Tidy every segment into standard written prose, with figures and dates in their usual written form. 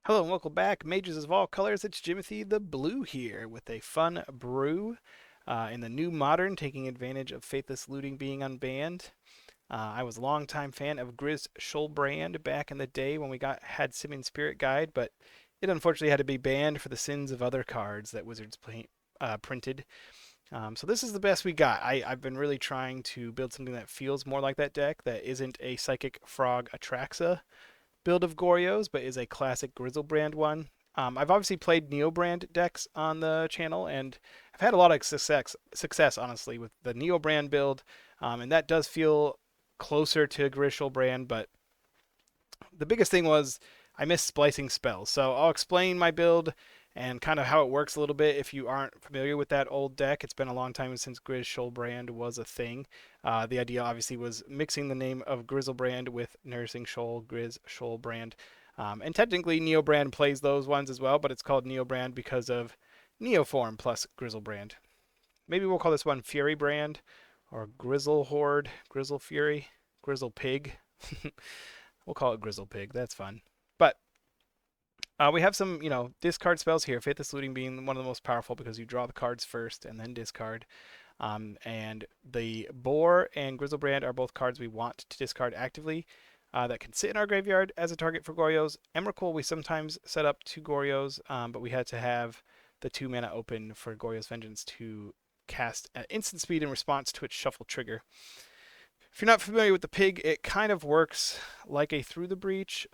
Hello and welcome back, Mages of all colors. It's Jimothy the Blue here with a fun brew in the new Modern, taking advantage of faithless looting being unbanned. I was a longtime fan of Grishoalbrand back in the day when we had Simian Spirit Guide, but it unfortunately had to be banned for the sins of other cards that printed. So this is the best we got. I've been really trying to build something that feels more like that deck, that isn't a Psychic Frog Atraxa build of Goryos, but is a classic Griselbrand one. I've obviously played Neobrand decks on the channel, and I've had a lot of success honestly, with the Neobrand build, and that does feel closer to Grishoalbrand, but the biggest thing was I missed splicing spells. So I'll explain my build and kind of how it works a little bit if you aren't familiar with that old deck. It's been a long time since Grishoalbrand was a thing. The idea obviously was mixing the name of Griselbrand with Nursing Shoal, Grishoalbrand. And technically Neobrand plays those ones as well, but it's called Neobrand because of Neoform plus Griselbrand. Maybe we'll call this one Fury Brand or Grizzle Horde, Grizzle Fury, Grizzle Pig. We'll call it Griselpig. That's fun. But we have some, discard spells here. Faithless Looting being one of the most powerful because you draw the cards first and then discard. And the Boar and Griselbrand are both cards we want to discard actively that can sit in our graveyard as a target for Goryos. Emrakul we sometimes set up 2 Goryos, but we had to have the 2 mana open for Goryo's Vengeance to cast at instant speed in response to its shuffle trigger. If you're not familiar with the pig, it kind of works like a Through the Breach.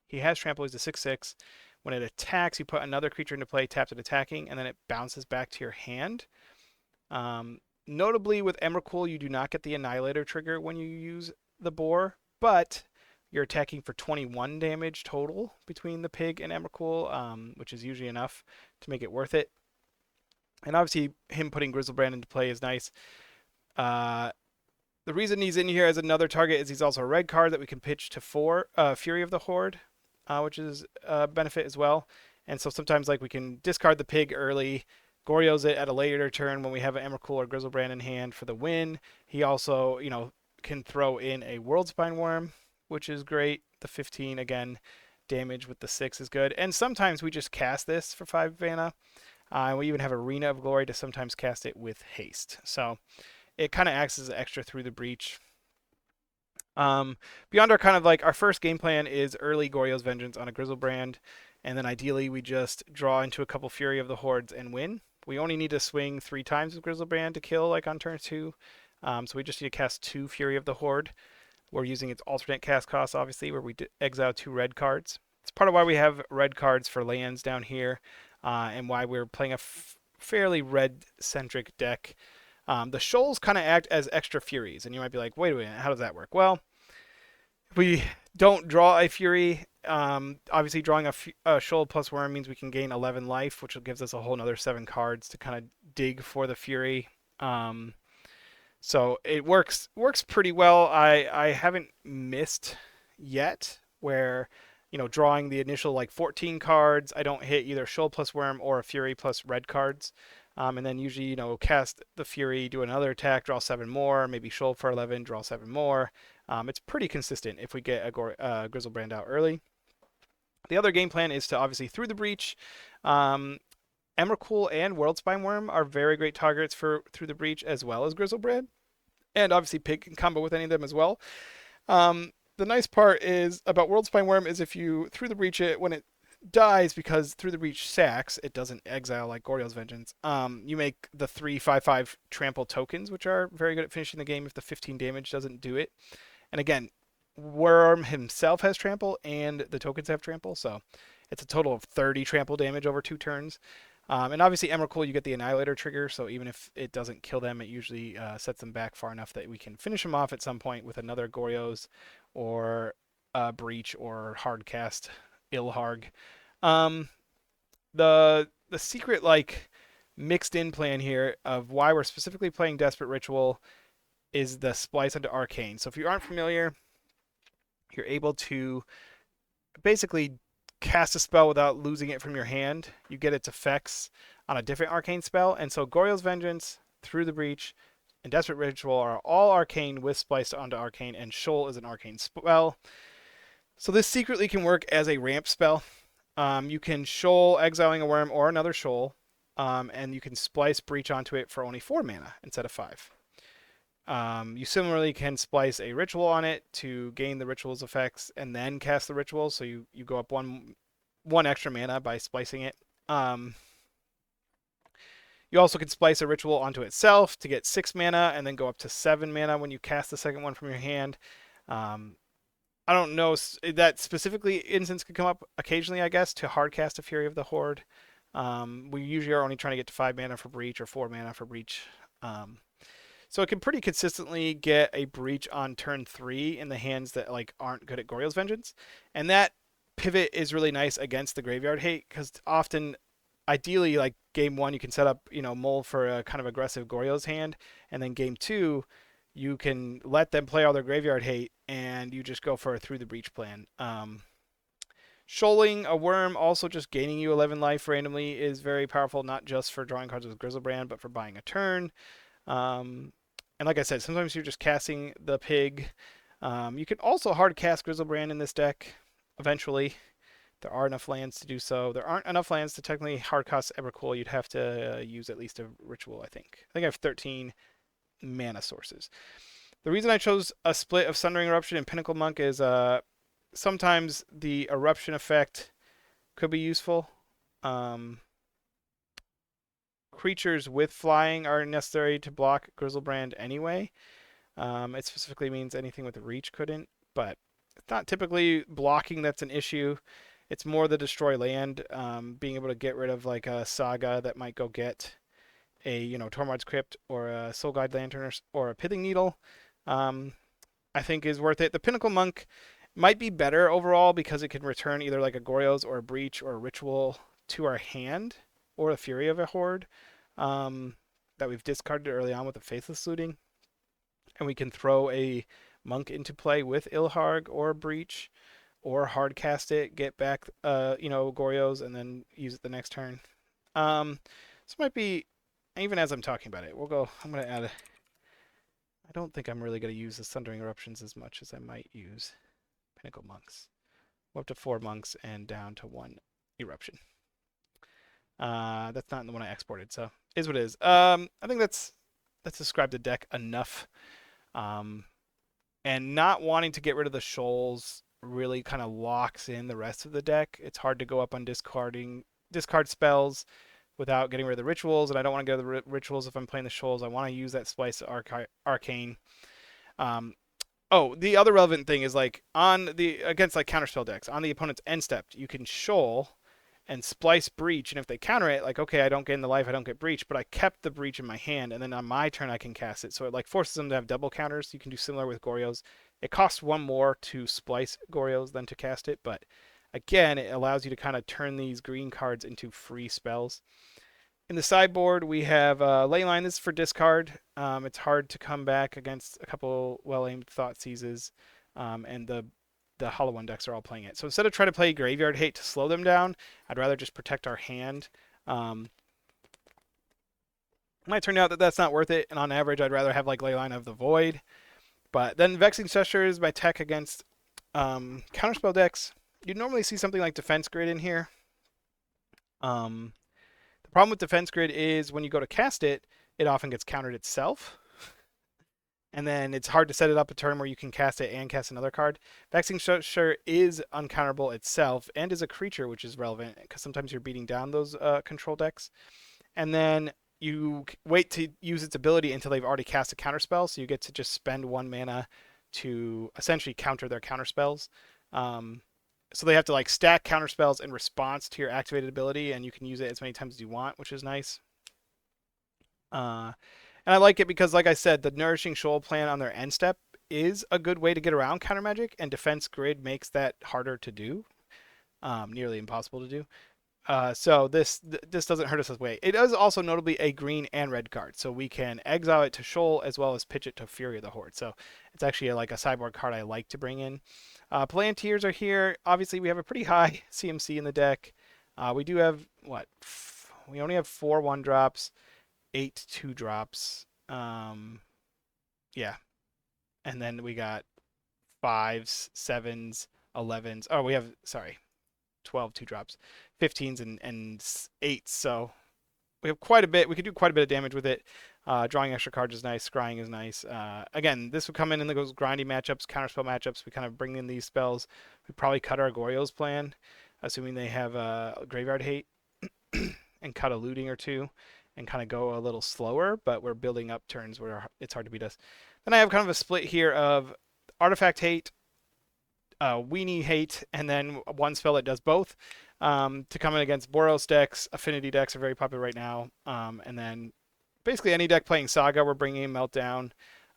He has trample. He's a 6/6. When it attacks, you put another creature into play, tapped it attacking, and then it bounces back to your hand. Notably, with Emrakul, you do not get the Annihilator trigger when you use the Boar, but you're attacking for 21 damage total between the pig and Emrakul, which is usually enough to make it worth it. And obviously, him putting Griselbrand into play is nice. The reason he's in here as another target is he's also a red card that we can pitch to 4 Fury of the Horde, which is a benefit as well. And so sometimes like we can discard the pig early, Goryos it at a later turn when we have an Emrakul or Griselbrand in hand for the win. He also, can throw in a Worldspine Worm, which is great. The 15 again, damage with the 6 is good. And sometimes we just cast this for 5 mana. We even have Arena of Glory to sometimes cast it with haste. So it kind of acts as an extra Through the Breach. Beyond our kind of like our first game plan is early Goryo's Vengeance on a Griselbrand, and then ideally we just draw into a couple Fury of the Hordes and win. We only need to swing 3 times with Griselbrand to kill, like on turn 2. So we just need to cast 2 Fury of the Horde. We're using its alternate cast cost, obviously, where we exile 2 red cards. It's part of why we have red cards for lands down here, and why we're playing a fairly red-centric deck. The shoals kind of act as extra furies, and you might be like, wait a minute, how does that work? Well, if we don't draw a fury, obviously drawing a shoal plus worm means we can gain 11 life, which gives us a whole another 7 cards to kind of dig for the fury. So it works pretty well. I haven't missed yet where drawing the initial like 14 cards, I don't hit either shoal plus worm or a fury plus red cards. And then usually, cast the Fury, do another attack, draw 7 more, maybe shoal for 11, draw 7 more. It's pretty consistent if we get a Griselbrand out early. The other game plan is to obviously Through the Breach. Emrakul and Worldspine Worm are very great targets for Through the Breach as well as Griselbrand. And obviously Pig can combo with any of them as well. The nice part is about Worldspine Worm is if you Through the Breach it when it dies, because Through the Breach sacks, it doesn't exile like Goryo's Vengeance. You make the 3/5/5 trample tokens, which are very good at finishing the game if the 15 damage doesn't do it. And again, Worm himself has trample and the tokens have trample, so it's a total of 30 trample damage over 2 turns. And obviously Emrakul, you get the Annihilator trigger, so even if it doesn't kill them, it usually sets them back far enough that we can finish them off at some point with another Goryos or Breach or Hardcast Ilharg. The secret like mixed in plan here of why we're specifically playing Desperate Ritual is the splice onto Arcane. So if you aren't familiar, you're able to basically cast a spell without losing it from your hand. You get its effects on a different arcane spell, and so Goryo's Vengeance, Through the Breach, and Desperate Ritual are all arcane with spliced onto arcane, and Shoal is an arcane spell. So this secretly can work as a ramp spell. You can shoal exiling a worm or another shoal, and you can splice breach onto it for only 4 mana instead of 5. You similarly can splice a ritual on it to gain the ritual's effects and then cast the ritual. So you go up one extra mana by splicing it. You also can splice a ritual onto itself to get 6 mana and then go up to 7 mana when you cast the second one from your hand. I don't know that specifically instance could come up occasionally, I guess, to hardcast a Fury of the Horde. We usually are only trying to get to 5 mana for breach or 4 mana for breach. So it can pretty consistently get a breach on turn 3 in the hands that like aren't good at Goryo's Vengeance. And that pivot is really nice against the graveyard hate because often ideally like game 1 you can set up, Mole for a kind of aggressive Goryo's hand, and then game 2 you can let them play all their graveyard hate and you just go for a through the breach plan. Shoaling a worm, also just gaining you 11 life randomly, is very powerful, not just for drawing cards with Griselbrand, but for buying a turn. And like I said, sometimes you're just casting the pig. You can also hard cast Griselbrand in this deck eventually. There are enough lands to do so. There aren't enough lands to technically hard cast Evercool. You'd have to use at least a ritual, I think. I think I have 13 mana sources. The reason I chose a split of Sundering Eruption and Pinnacle Monk is sometimes the eruption effect could be useful. Creatures with flying are necessary to block Griselbrand anyway. It specifically means anything with reach couldn't, but it's not typically blocking that's an issue. It's more the destroy land, being able to get rid of like a Saga that might go get a Tormod's Crypt or a Soul Guide Lantern or a Pithing Needle. I think is worth it. The Pinnacle Monk might be better overall because it can return either like a Goryos or a Breach or a Ritual to our hand, or a Fury of a Horde that we've discarded early on with the Faithless looting. And we can throw a Monk into play with Ilharg or Breach, or hard cast it, get back Goryos, and then use it the next turn. This might be, even as I'm talking about it, I'm going to add I don't think I'm really going to use the Sundering Eruptions as much as I might use Pinnacle Monks. We're up to 4 monks and down to 1 eruption. That's not the one I exported, so is what it is. I think that's described the deck enough. And not wanting to get rid of the shoals really kind of locks in the rest of the deck. It's hard to go up on discard spells without getting rid of the rituals, and I don't want to get rid of the rituals if I'm playing the shoals. I want to use that Splice Arcane. The other relevant thing is like against like counterspell decks, on the opponent's end step, you can shoal and splice breach, and if they counter it, like, okay, I don't gain the life, I don't get breach, but I kept the breach in my hand, and then on my turn I can cast it. So it like forces them to have double counters. You can do similar with Goryos. It costs 1 more to splice Goryos than to cast it, but again, it allows you to kind of turn these green cards into free spells. In the sideboard, we have Leyline. This is for discard. It's hard to come back against a couple well-aimed Thought Seizes, and the Hollow One decks are all playing it. So instead of trying to play Graveyard Hate to slow them down, I'd rather just protect our hand. It might turn out that that's not worth it, and on average, I'd rather have like Leyline of the Void. But then Vexing Structure is my tech against counterspell decks. You'd normally see something like Defense Grid in here. The problem with Defense Grid is when you go to cast it, it often gets countered itself. And then it's hard to set it up a turn where you can cast it and cast another card. Vexing Structure is uncounterable itself and is a creature, which is relevant because sometimes you're beating down those control decks. And then you wait to use its ability until they've already cast a counterspell, so you get to just spend 1 mana to essentially counter their counterspells. So they have to like stack counterspells in response to your activated ability, and you can use it as many times as you want, which is nice. And I like it because, like I said, the Nourishing Shoal plan on their end step is a good way to get around counter magic, and Defense Grid makes that harder to do, nearly impossible to do. So this doesn't hurt us this way. It is also notably a green and red card, so we can exile it to Shoal as well as pitch it to Fury of the Horde. So it's actually like a sideboard card I like to bring in. Palantirs are here. Obviously, we have a pretty high CMC in the deck. We do have, we only have 4 1-drops, 8 2-drops. Yeah. And then we got 5s, 7s, 11s. Oh, we have, sorry, 12 2-drops, 15s and 8s. So we have quite a bit. We could do quite a bit of damage with it. Drawing extra cards is nice. Scrying is nice. Again, this would come in those grindy matchups, counterspell matchups. We kind of bring in these spells. We probably cut our Goryos plan, assuming they have graveyard hate, and cut a looting or two, and kind of go a little slower. But we're building up turns where it's hard to beat us. Then I have kind of a split here of artifact hate, weenie hate, and then one spell that does both. To come in against Boros decks, affinity decks are very popular right now, and then basically any deck playing Saga, we're bringing in Meltdown.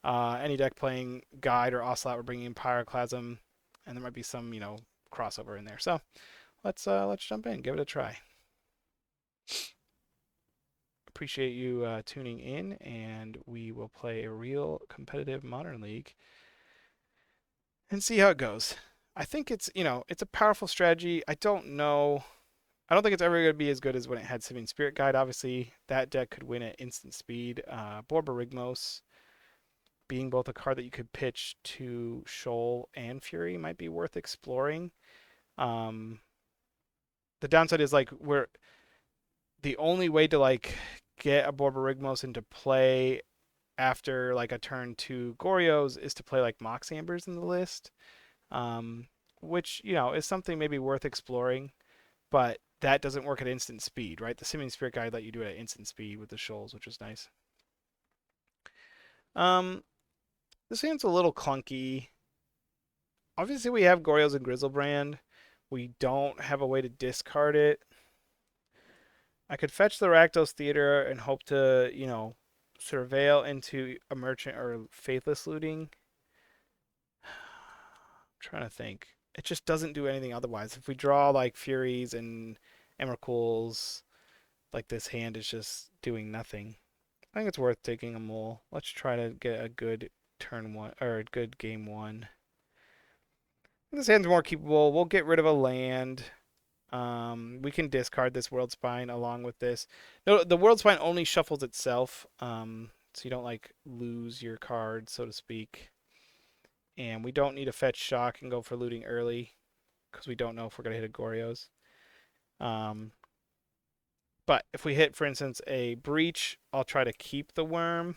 Any deck playing Guide or Ocelot, we're bringing in Pyroclasm, and there might be some crossover in there. So let's jump in, give it a try. Appreciate you tuning in, and we will play a real competitive Modern League and see how it goes. I think it's it's a powerful strategy. I don't know. I don't think it's ever going to be as good as when it had Simian Spirit Guide. Obviously, that deck could win at instant speed. Borborygmos being both a card that you could pitch to Shoal and Fury might be worth exploring. Um, the downside is like we're the only way to like get a Borborygmos into play after like a turn 2 Goryos is to play like Mox Ambers in the list, um, which is something maybe worth exploring, but that doesn't work at instant speed, right? The Simian Spirit Guide let you do it at instant speed with the Shoals, which is nice. Um, this hand's a little clunky. Obviously, we have Goryos and Griselbrand. We don't have a way to discard it. I could fetch the Rakdos Theater and hope to, surveil into a merchant or faithless looting. I'm trying to think. It just doesn't do anything otherwise. If we draw like Furies and Emrakul's, like this hand is just doing nothing. I think it's worth taking a mole. Let's try to get a good turn one or a good game one. This hand's more keepable. We'll get rid of a land. We can discard this World Spine along with this. No, the World Spine only shuffles itself, so you don't like lose your card, so to speak. And we don't need to fetch shock and go for looting early because we don't know if we're gonna hit a Goryos. But if we hit, for instance, a breach, I'll try to keep the worm,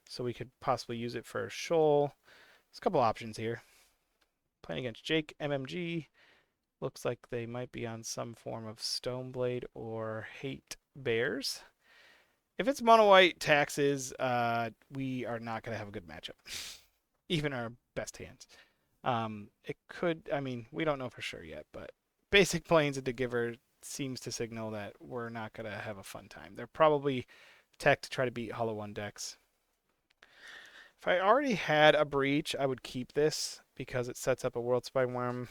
so we could possibly use it for a shoal. There's a couple options here. Playing against Jake, MMG. Looks like they might be on some form of Stoneblade or Hate Bears. If it's mono white taxes, we are not going to have a good matchup. Even our best hands. It could, I mean, we don't know for sure yet, but basic planes into Giver seems to signal that we're not going to have a fun time. They're probably tech to try to beat Hollow 1 decks. If I already had a breach, I would keep this because it sets up a World Spine Worm,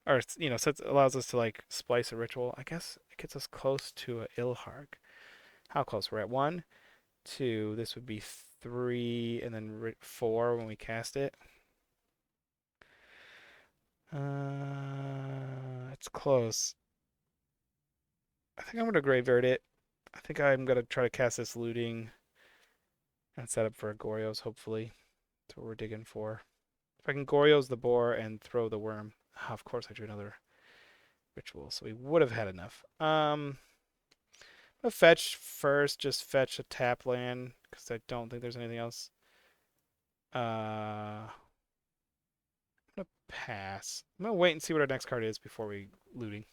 or allows us to like splice a ritual. I guess it gets us close to a Ilharg. How close? We're at 1, 2. This would be 3, and then 4 when we cast it. It's close. I think I'm gonna graveyard it. I think I'm gonna try to cast this looting and set up for a Goryos, hopefully. That's what we're digging for. If I can Goryos the boar and throw the worm. Oh, of course I drew another ritual, so we would have had enough. I'll fetch first, just fetch a tap land, because I don't think there's anything else. I'm gonna pass. I'm gonna wait and see what our next card is before we looting.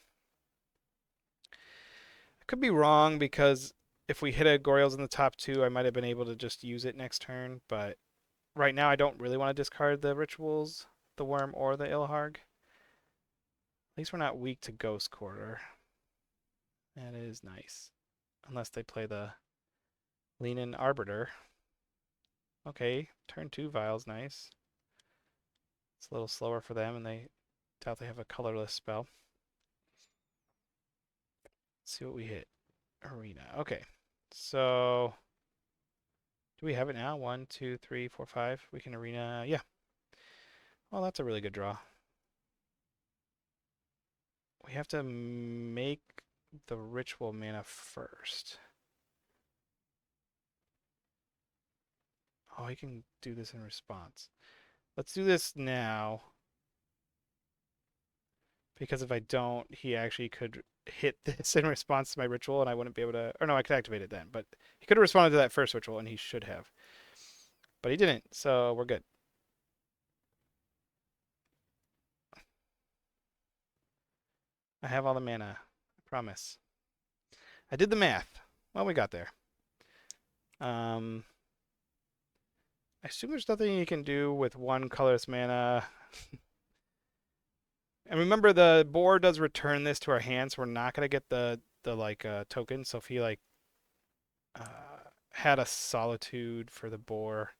I could be wrong because if we hit a Goryos in the top 2, I might have been able to just use it next turn, but right now I don't really want to discard the rituals, the worm, or the Ilharg. At least we're not weak to Ghost Quarter. That is nice. Unless they play the Leanin Arbiter. Okay, turn 2 Vial's nice. It's a little slower for them, and they doubt they have a colorless spell. Let's see what we hit. Arena. Okay, so do we have it now? 1, 2, 3, 4, 5. We can arena. Yeah. Well, that's a really good draw. We have to make the ritual mana first. Oh, he can do this in response. Let's do this now. Because if I don't, he actually could hit this in response to my ritual, and I wouldn't be able to. Or no, I could activate it then. But he could have responded to that first ritual, and he should have. But he didn't, so we're good. I have all the mana. I promise. I did the math. Well, we got there. I assume there's nothing you can do with one colorless mana. And remember, the board does return this to our hands. So we're not gonna get the like token. So if he like had a solitude for the boar,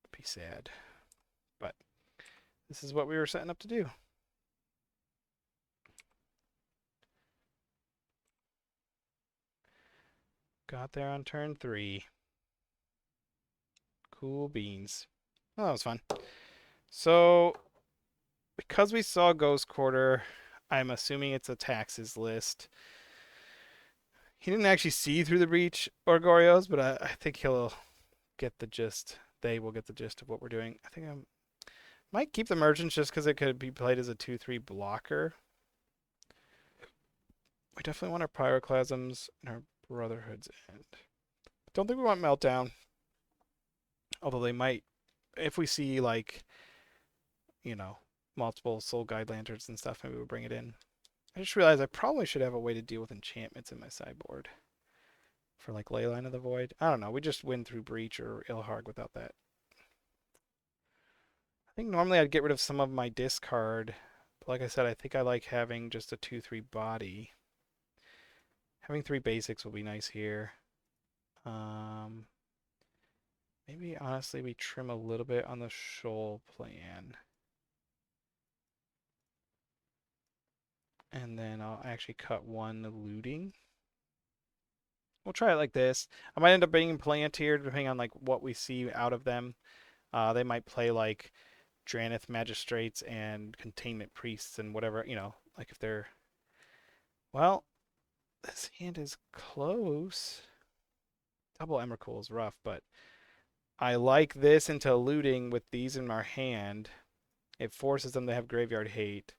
it'd be sad. But this is what we were setting up to do. Got there on turn 3. Cool beans. Oh, that was fun. So because we saw Ghost Quarter, I'm assuming it's a taxes list. He didn't actually see through the breach or Goryos, but I think he'll get the gist. They will get the gist of what we're doing. I think I might keep the merchants just because it could be played as a 2/3 blocker. We definitely want our pyroclasms and our brotherhood's end. Don't think we want meltdown. Although they might, if we see like, you know, multiple soul guide lanterns and stuff, maybe we'll bring it in. I just realized I probably should have a way to deal with enchantments in my sideboard. For like Leyline of the Void. I don't know. We just win through Breach or Ilharg without that. I think normally I'd get rid of some of my discard. But like I said, I think I like having just a 2/3 body. Having 3 basics will be nice here. Maybe honestly we trim a little bit on the Shoal plan. And then I'll actually cut 1 looting. We'll try it like this. I might end up being Palantir depending on like what we see out of them. They might play like Dranith Magistrates and Containment Priests and whatever, you know, like if they're... Well, this hand is close. Double Emrakul is rough, but I like this into looting with these in our hand. It forces them to have Graveyard Hate,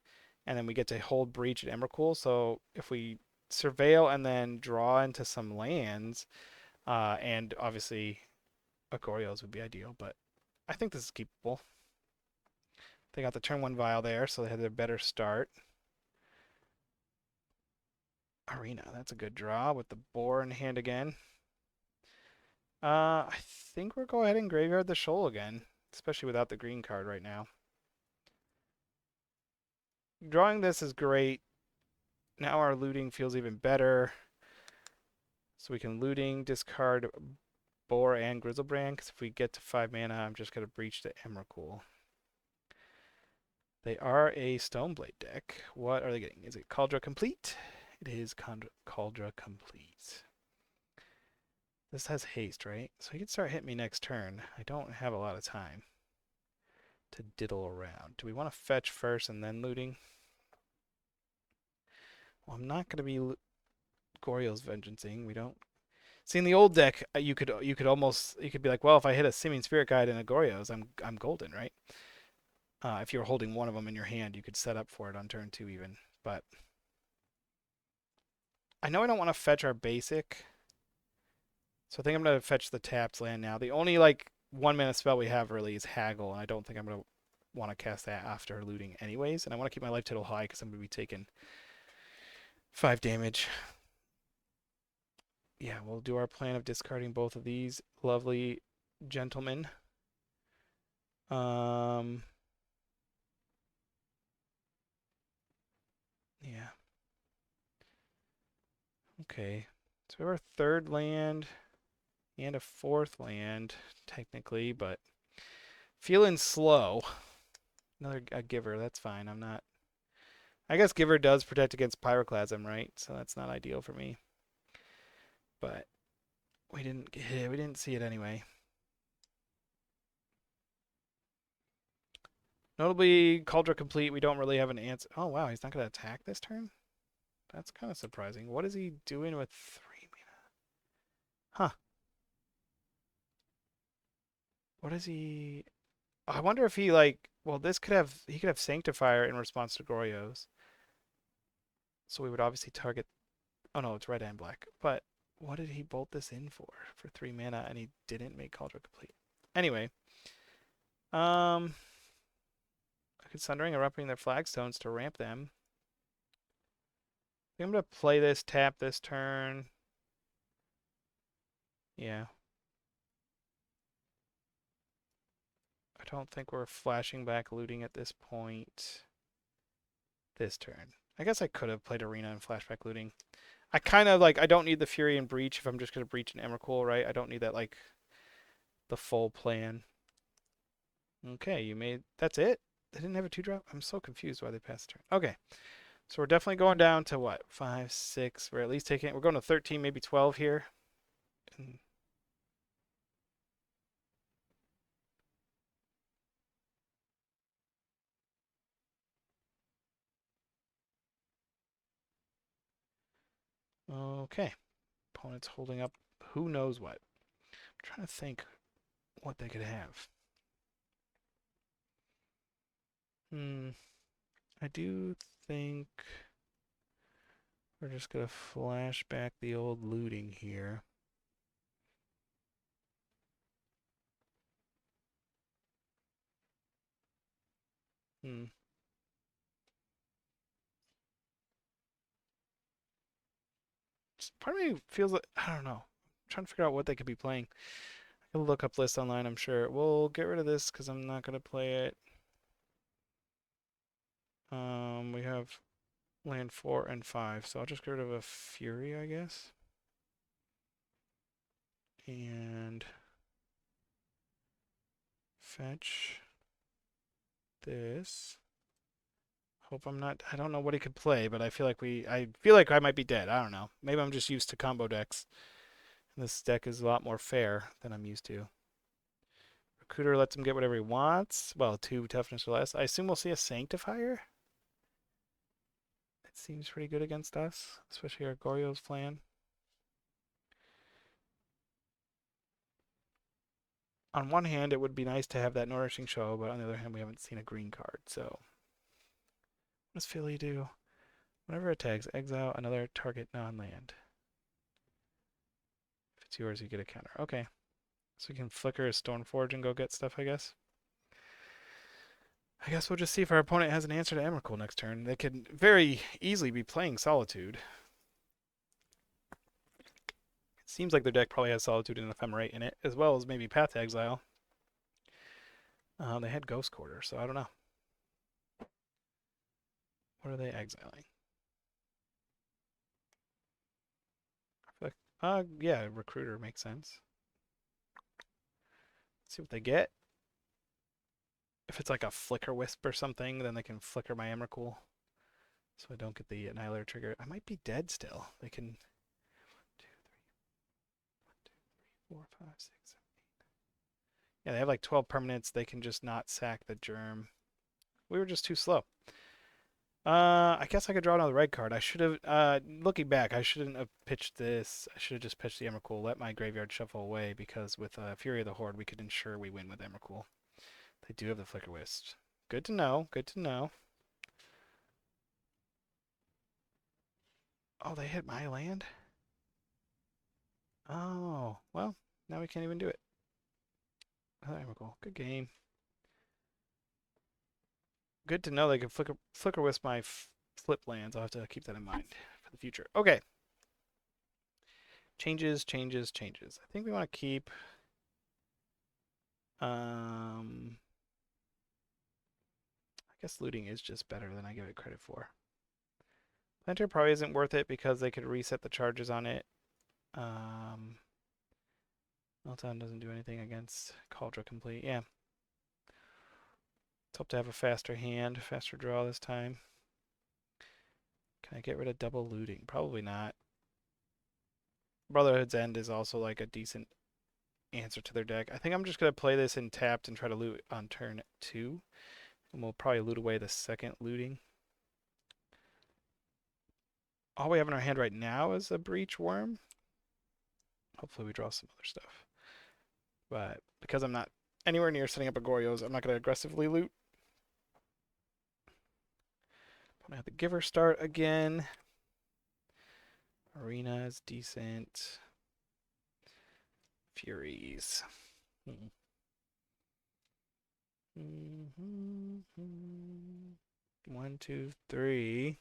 and then we get to hold Breach at Emrakul, so if we surveil and then draw into some lands, and obviously a Goryos would be ideal, but I think this is keepable. They got the turn 1 Vial there, so they had their better start. Arena, that's a good draw with the boar in hand again. I think we'll go ahead and graveyard the Shoal again, especially without the green card right now. Drawing this is great. Now our looting feels even better. So we can looting, discard Boar and Griselbrand, because if we get to 5 mana, I'm just going to breach the Emrakul. They are a Stoneblade deck. What are they getting? Is it Kaldra Complete? It is Kaldra Complete. This has haste, right? So he can start hitting me next turn. I don't have a lot of time to diddle around. Do we want to fetch first and then looting? Well, I'm not going to be Goryo's Vengeancing. We don't... See, in the old deck, you could be like, well, if I hit a Simian Spirit Guide and a Goryo's, I'm golden, right? If you're holding one of them in your hand, you could set up for it on turn 2 even. But I know I don't want to fetch our basic, so I think I'm going to fetch the tapped land now. The only like 1 mana spell we have really is Haggle, and I don't think I'm going to want to cast that after looting anyways. And I want to keep my life total high because I'm going to be taking 5 damage. Yeah, we'll do our plan of discarding both of these lovely gentlemen. Yeah. Okay. So we have our 3rd land and a 4th land, technically, but feeling slow. Another Giver, that's fine. I'm not... I guess Giver does protect against Pyroclasm, right? So that's not ideal for me. But we didn't see it anyway. Notably, Cauldron Complete, we don't really have an answer. Oh, wow, he's not going to attack this turn? That's kind of surprising. What is he doing with 3 mana? Huh. What is he... I wonder if he like, well, this could have, he could have Sanctifier in response to Goryos. So we would obviously target, oh no, it's red and black. But what did he bolt this in for? For 3 mana, and he didn't make Cauldron complete. Anyway, I could Sundering, erupting their flagstones to ramp them. I think I'm gonna play this, tap this turn. Yeah. I don't think we're flashing back looting at this point. This turn. I guess I could have played Arena and flashback looting. I kind of like, I don't need the Fury and Breach if I'm just going to Breach and Emrakul, right? I don't need that, like, the full plan. Okay, you made, that's it? They didn't have a 2-drop? I'm so confused why they passed the turn. Okay, so we're definitely going down to what? 5, 6, we're at least taking, we're going to 13, maybe 12 here. And okay, opponent's holding up who knows what. I'm trying to think what they could have. I do think we're just going to flash back the old looting here. Part of me feels like, I don't know. I'm trying to figure out what they could be playing. I can look up lists online, I'm sure. We'll get rid of this because I'm not going to play it. We have land 4 and 5, so I'll just get rid of a Fury, I guess. And fetch this. Hope I'm not, I don't know what he could play, but I feel like I might be dead. I don't know. Maybe I'm just used to combo decks. This deck is a lot more fair than I'm used to. Recruiter lets him get whatever he wants. Well, 2 toughness or less. I assume we'll see a Sanctifier. It seems pretty good against us, especially our Goryo's plan. On one hand, it would be nice to have that Nourishing Show, but on the other hand, we haven't seen a green card, so what does Philly do? Whenever it tags, exile another target non-land. If it's yours, you get a counter. Okay. So we can flicker a Stoneforge and go get stuff, I guess. I guess we'll just see if our opponent has an answer to Emrakul next turn. They could very easily be playing Solitude. It seems like their deck probably has Solitude and Ephemerate in it, as well as maybe Path to Exile. They had Ghost Quarter, so I don't know. What are they exiling? Yeah, Recruiter makes sense. Let's see what they get. If it's like a Flicker Wisp or something, then they can flicker my Emrakul. So I don't get the Annihilator trigger. I might be dead still. They can... 1, 2, 3, 1, 2, 3, 4, 5, 6, 7, 8. Yeah, they have like 12 permanents. They can just not sack the Germ. We were just too slow. I guess I could draw another red card. I should have, looking back, I shouldn't have pitched this. I should have just pitched the Emrakul, let my graveyard shuffle away, because with Fury of the Horde, we could ensure we win with Emrakul. They do have the Flicker Wisp. Good to know, good to know. Oh, they hit my land? Oh, well, now we can't even do it. Another Emrakul. Good game. Good to know they can Flicker Wisp my flip lands. I'll have to keep that in mind for the future. Okay. Changes, changes, changes. I think we want to keep... I guess looting is just better than I give it credit for. Planter probably isn't worth it because they could reset the charges on it. Meltdown doesn't do anything against Cauldron Complete. Yeah. Let's hope to have a faster hand, faster draw this time. Can I get rid of double looting? Probably not. Brotherhood's End is also like a decent answer to their deck. I think I'm just going to play this in tapped and try to loot on turn 2. And we'll probably loot away the second looting. All we have in our hand right now is a Breach Worm. Hopefully we draw some other stuff. But because I'm not anywhere near setting up a Goryos, I'm not going to aggressively loot. I'm going to have the Giver start again. Arena is decent. Furies. Hmm. One, two, three.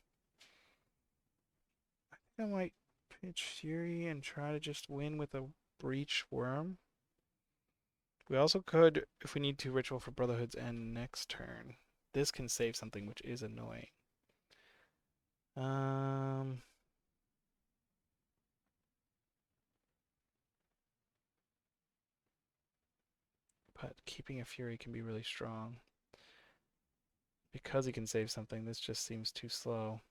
I think I might pitch Fury and try to just win with a Breach Worm. We also could, if we need to, Ritual for Brotherhood's End next turn. This can save something, which is annoying. Um, but keeping a Fury can be really strong. Because he can save something, this just seems too slow.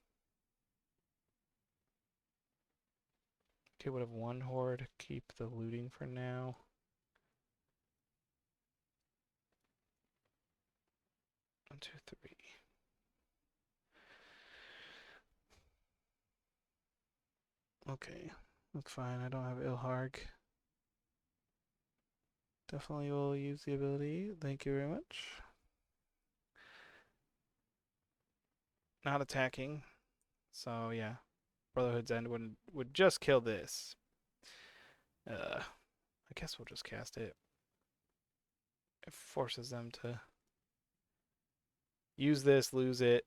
Okay, would have one Horde, keep the looting for now. One, two, three. Okay, that's fine. I don't have Ilharg. Definitely will use the ability. Thank you very much. Not attacking. So yeah, Brotherhood's End would just kill this. I guess we'll just cast it. It forces them to use this, lose it.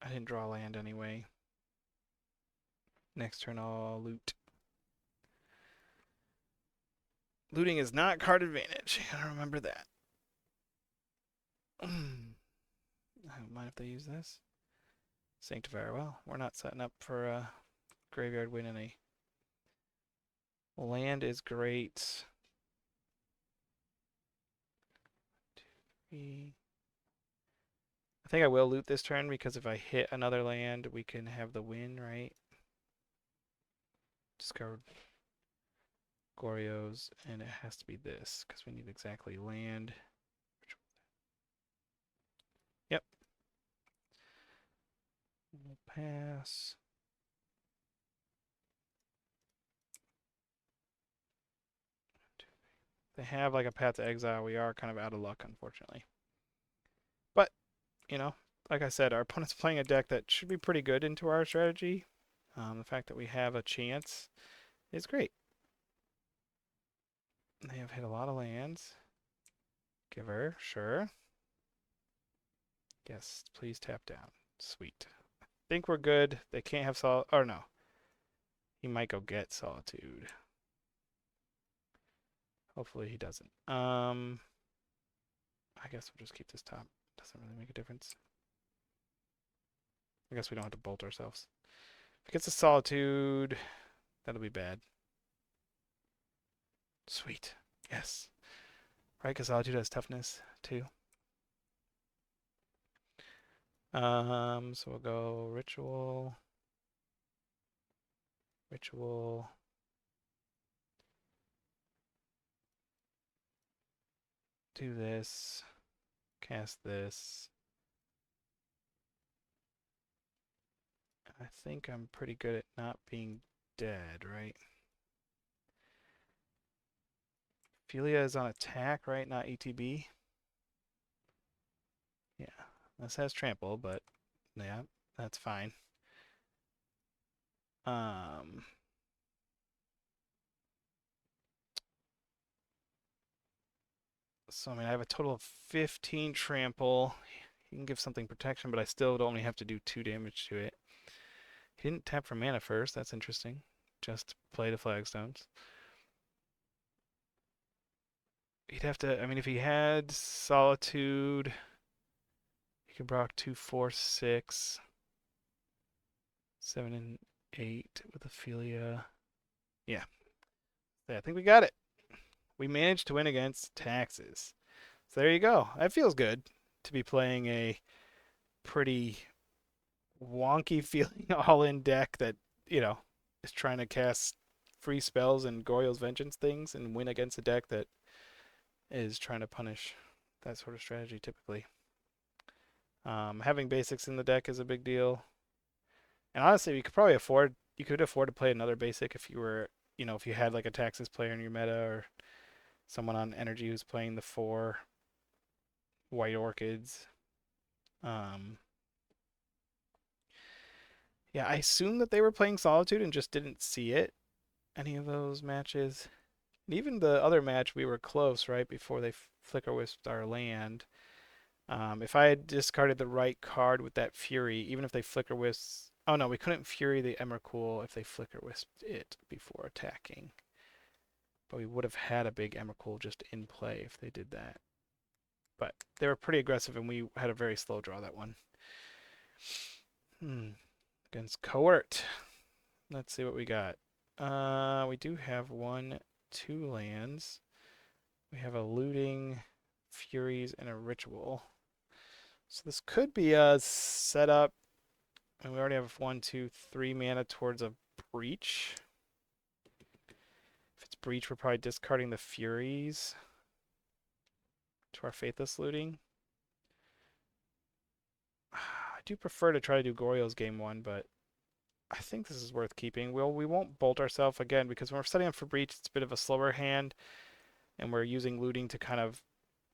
I didn't draw land anyway. Next turn I'll loot. Looting is not card advantage. I gotta remember that. I don't mind if they use this. Sanctifier. Well, we're not setting up for a graveyard win in a land is great. 2, 3. I think I will loot this turn because if I hit another land, we can have the win, right? Discard Goryos, and it has to be this because we need exactly land. Yep. We'll pass. They have like a Path to Exile. We are kind of out of luck, unfortunately. But, you know, like I said, our opponent's playing a deck that should be pretty good into our strategy. The fact that we have a chance is great. They have hit a lot of lands. Giver, sure. Yes, please tap down. Sweet. Think we're good. They can't have Sol. Or no. He might go get Solitude. Hopefully he doesn't. I guess we'll just keep this top. Doesn't really make a difference. I guess we don't have to bolt ourselves. If it gets a Solitude, that'll be bad. Sweet. Yes. Right, because Solitude has toughness too. So we'll go Ritual. Ritual. Do this. Cast this. I think I'm pretty good at not being dead, right? Ophelia is on attack, right? Not ETB. Yeah. This has trample, but yeah, that's fine. So I mean I have a total of 15 trample. He can give something protection, but I still would only have to do 2 damage to it. He didn't tap for mana first, that's interesting. Just play the flagstones. He'd have to, I mean, if he had Solitude, he could block 2, 4, 6, 7, and 8 with Ophelia. Yeah. I think we got it. We managed to win against taxes. So there you go. That feels good to be playing a pretty wonky feeling all-in deck that, you know, is trying to cast free spells and Goryo's Vengeance things and win against a deck that is trying to punish that sort of strategy typically. Having basics in the deck is a big deal. And honestly, you could afford to play another basic if you were, you know, if you had like a Taxes player in your meta or Someone on energy who's playing the 4 white orchids. Um, yeah, I assumed that they were playing Solitude and just didn't see it. Any of those matches. And even the other match, we were close, right? Before they flicker whisked our land. If I had discarded the right card with that Fury, even if they flicker wisp. Oh no, we couldn't Fury the Emrakul if they flicker wisped it before attacking. But we would have had a big Emrakul just in play if they did that. But they were pretty aggressive, and we had a very slow draw that one. Against Cohort. Let's see what we got. We do have 2 lands. We have a Looting, Furies, and a Ritual. So this could be a setup. And we already have 1, 2, 3 mana towards a Breach. If it's Breach, we're probably discarding the Furies to our Faithless Looting. I do prefer to try to do Goryo's game 1, but I think this is worth keeping. We won't bolt ourselves again because when we're setting up for Breach, it's a bit of a slower hand, and we're using Looting to kind of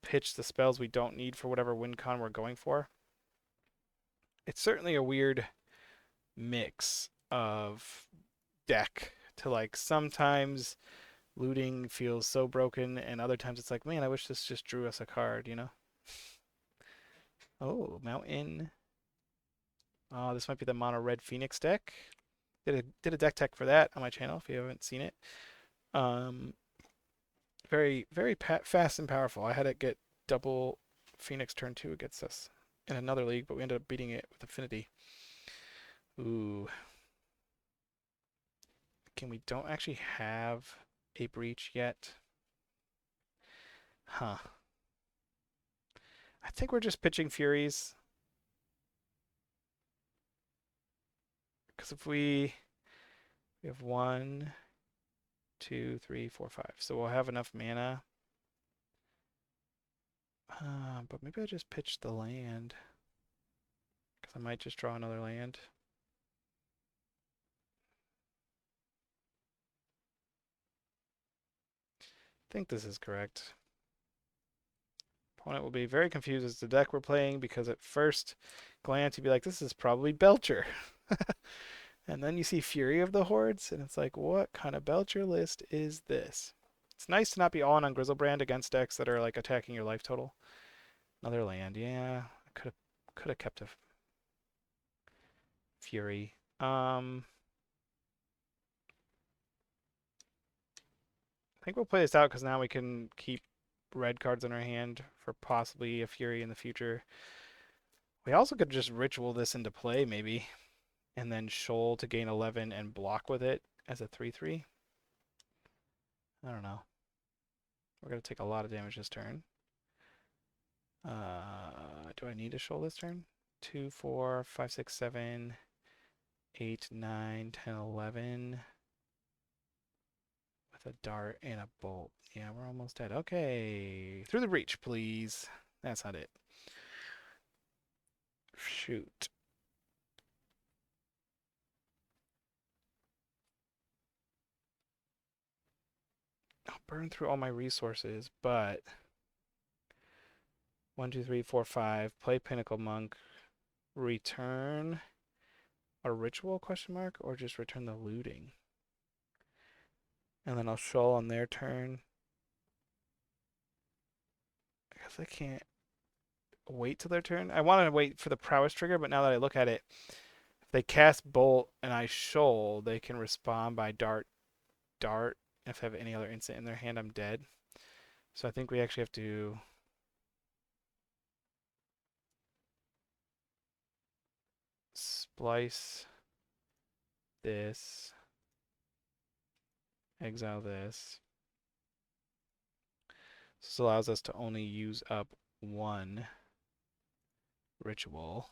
pitch the spells we don't need for whatever win con we're going for. It's certainly a weird mix of deck to like sometimes Looting feels so broken and other times it's like, man, I wish this just drew us a card, you know? Oh, Mountain. Oh, this might be the mono red Phoenix deck. Did a deck tech for that on my channel if you haven't seen it. Very fast and powerful. I had it get double Phoenix turn 2 against us in another league, but we ended up beating it with Affinity. Ooh. We don't actually have a Breach yet. Huh. I think we're just pitching Furies. Because if we have 1, 2, 3, 4, 5. So we'll have enough mana. But maybe I just pitch the land. Because I might just draw another land. I think this is correct. Opponent will be very confused as to the deck we're playing because at first glance you'd be like, this is probably Belcher. And then you see Fury of the Hordes, and it's like, what kind of Belcher list is this? It's nice to not be all in on Griselbrand against decks that are like attacking your life total. Another land, yeah. I could have kept a Fury. I think we'll play this out because now we can keep red cards in our hand for possibly a Fury in the future. We also could just Ritual this into play, maybe, and then Shoal to gain 11 and block with it as a 3/3. I don't know. We're going to take a lot of damage this turn. Do I need to Shoal this turn? 2, 4, 5, 6, 7, 8, 9, 10, 11. With a dart and a bolt. Yeah, we're almost dead. Okay. Through the Breach, please. That's not it. Shoot. I'll burn through all my resources, but 1, 2, 3, 4, 5. Play Pinnacle Monk. Return a Ritual question mark, or just return the Looting. And then I'll Shoal on their turn. I guess I can't wait till their turn. I wanted to wait for the Prowess trigger, but now that I look at it, if they cast Bolt and I Shoal, they can respond by Dart. If they have any other instant in their hand, I'm dead. So I think we actually have to splice this, exile this. So this allows us to only use up 1 ritual.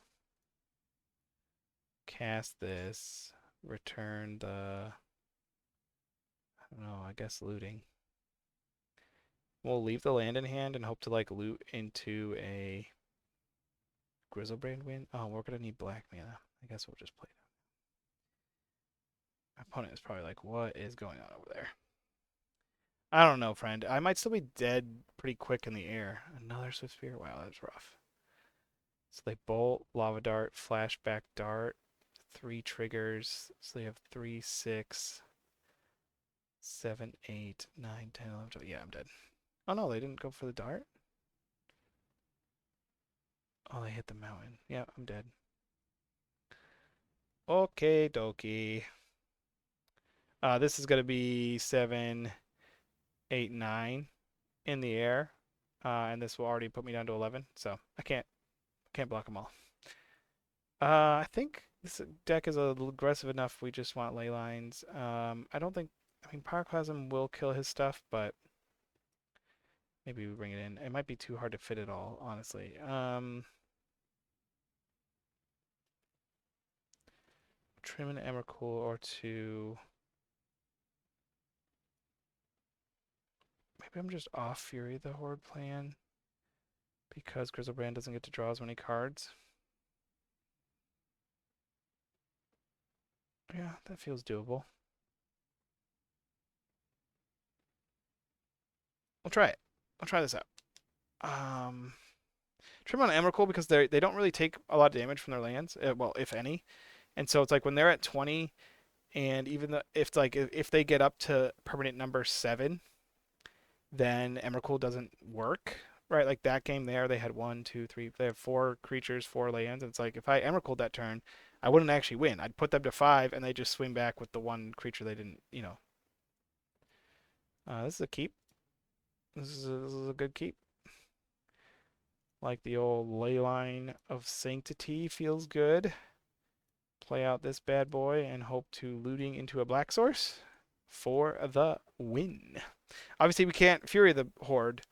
Cast this, return the, I don't know, I guess looting. We'll leave the land in hand and hope to like loot into a Griselbrand win. Oh, we're gonna need black mana. I guess we'll just play that. My opponent is probably like, what is going on over there? I don't know, friend. I might still be dead pretty quick in the air. Another Swift Spear? Wow, that's rough. So they bolt, lava dart, flashback dart, 3 triggers. So they have 3, 6, 7, 8, 9, 10, 11, 12. Yeah, I'm dead. Oh no, they didn't go for the dart? Oh, they hit the mountain. Yeah, I'm dead. Okay, dokie. This is going to be 7, 8, 9 in the air. And this will already put me down to 11. So I can't block them all. I think this deck is a little aggressive enough. We just want ley lines. I don't think. I mean, Pyroclasm will kill his stuff, but maybe we bring it in. It might be too hard to fit it all, honestly. Trim an Emrakul or two. Maybe I'm just off Fury the Horde plan because Griselbrand doesn't get to draw as many cards. Yeah, that feels doable. We'll try it. I'll try this out. Trim on Emrakul because they don't really take a lot of damage from their lands. Well, if any. And so it's like when they're at 20, and even if they get up to permanent number 7, then Emrakul doesn't work, right? Like that game there, they had 1, 2, 3, they have 4 creatures, 4 lands. And it's like if I Emrakul that turn, I wouldn't actually win. I'd put them to 5, and they just swing back with the 1 creature they didn't, you know. This is a keep. This is a good keep. Like the old Leyline of Sanctity feels good. Play out this bad boy and hope to looting into a black source for the win. Obviously, we can't Fury the Horde,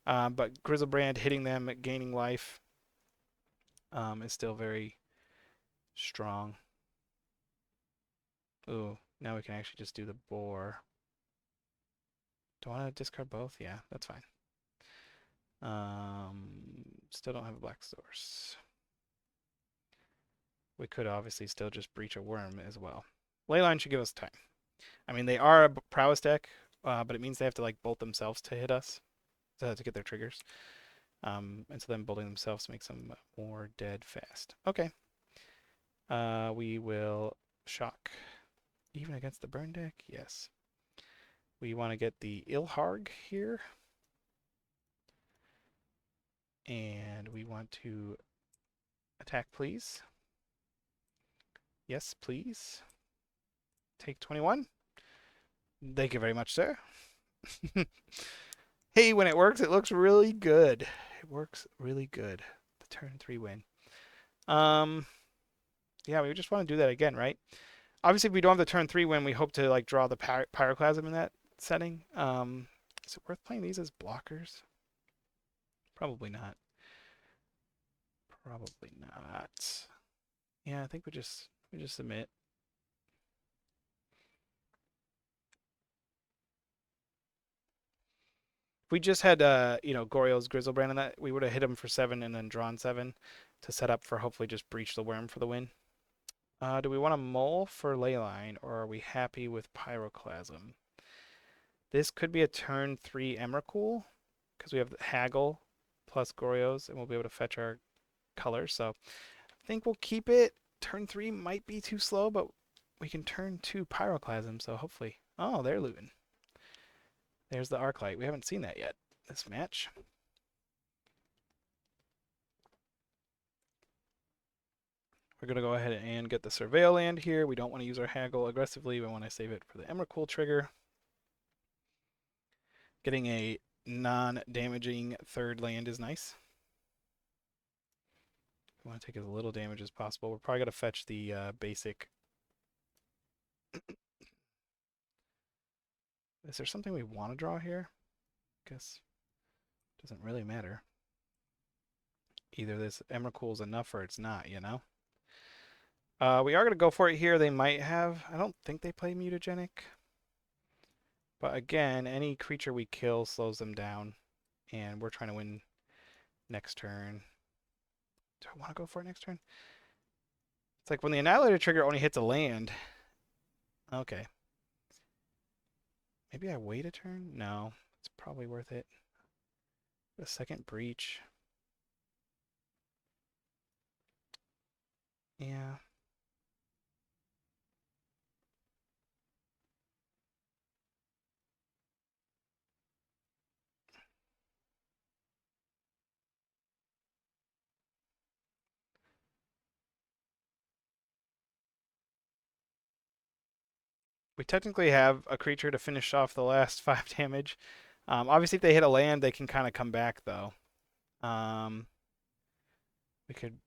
but Griselbrand hitting them, gaining life, is still very strong. Ooh, now we can actually just do the boar. Do I want to discard both? Yeah, that's fine. Still don't have a black source. We could obviously still just breach a worm as well. Leyline should give us time. I mean, they are a prowess deck, but it means they have to like bolt themselves to hit us to get their triggers. And so then bolting themselves makes them more dead fast. Okay. We will shock. Even against the burn deck? Yes. We want to get the Ilharg here. And we want to attack, please. Yes, please. Take 21. Thank you very much, sir. Hey, when it works, it looks really good. It works really good. The turn 3 win. Yeah, we just want to do that again, right? Obviously, if we don't have the turn 3 win, we hope to like draw the Pyroclasm in that setting. Is it worth playing these as blockers? Probably not. Probably not. Yeah, I think we just submit. If we just had Goryo's Griselbrand in that, we would have hit him for 7 and then drawn 7 to set up for hopefully just breach the worm for the win. Do we want to mull for Leyline, or are we happy with Pyroclasm? This could be a turn 3 Emrakul, because we have Haggle plus Goryos, and we'll be able to fetch our colors. So I think we'll keep it. Turn 3 might be too slow, but we can turn 2 Pyroclasm, so hopefully. Oh, they're looting. There's the Arclight. We haven't seen that yet this match. We're going to go ahead and get the Surveil land here. We don't want to use our Haggle aggressively. We want to save it for the Emrakul trigger. Getting a non-damaging third land is nice. We want to take as little damage as possible. We're probably going to fetch the basic. Is there something we want to draw here? Guess it doesn't really matter. Either this Emrakul is enough or it's not, you know? We are going to go for it here. They might have. I don't think they play mutagenic. But again, any creature we kill slows them down. And we're trying to win next turn. Do I want to go for it next turn? It's like when the Annihilator trigger only hits a land. Okay. Maybe I wait a turn? No, it's probably worth it. A second breach. Yeah. We technically have a creature to finish off the last 5 damage. Obviously, if they hit a land, they can kind of come back, though. Um, we could.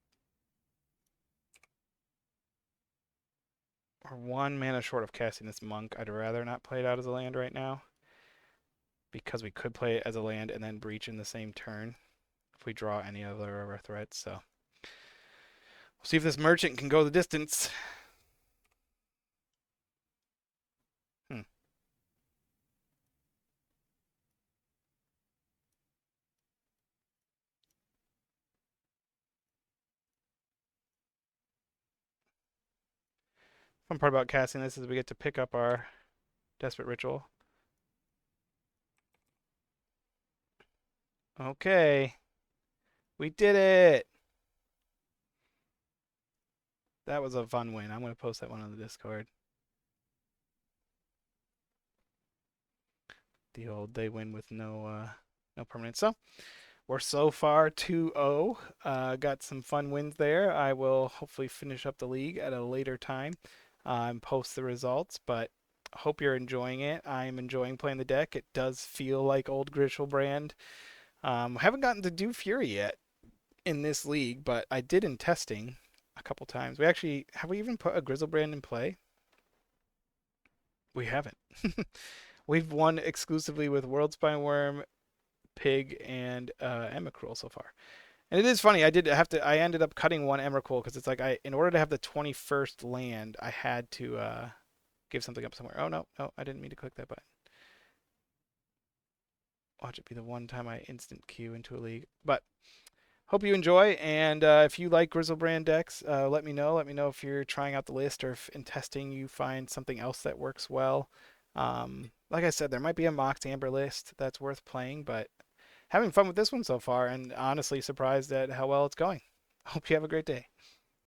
We're 1 mana short of casting this monk. I'd rather not play it out as a land right now because we could play it as a land and then breach in the same turn if we draw any other of our threats. So we'll see if this merchant can go the distance. Hmm. Fun part about casting this is we get to pick up our Desperate Ritual. Okay. We did it. That was a fun win. I'm going to post that one on the Discord. The old they win with no permanent. So we're so far 2-0. Got some fun wins there. I will hopefully finish up the league at a later time and post the results. But hope you're enjoying it. I'm enjoying playing the deck. It does feel like old Grishoalbrand. Haven't gotten to do Fury yet in this league, but I did in testing a couple times. We actually have we even put a Griselbrand in play? We haven't. We've won exclusively with Worldspine Worm, Pig, and Emrakul so far. And it is funny. I ended up cutting one Emrakul because it's like in order to have the 21st land, I had to give something up somewhere. Oh no, no, I didn't mean to click that button. Watch it be the one time I instant queue into a league. But hope you enjoy, and if you like Griselbrand decks, let me know. Let me know if you're trying out the list or if in testing you find something else that works well. Like I said, there might be a mocked Amber list that's worth playing, but having fun with this one so far, and honestly surprised at how well it's going. Hope you have a great day.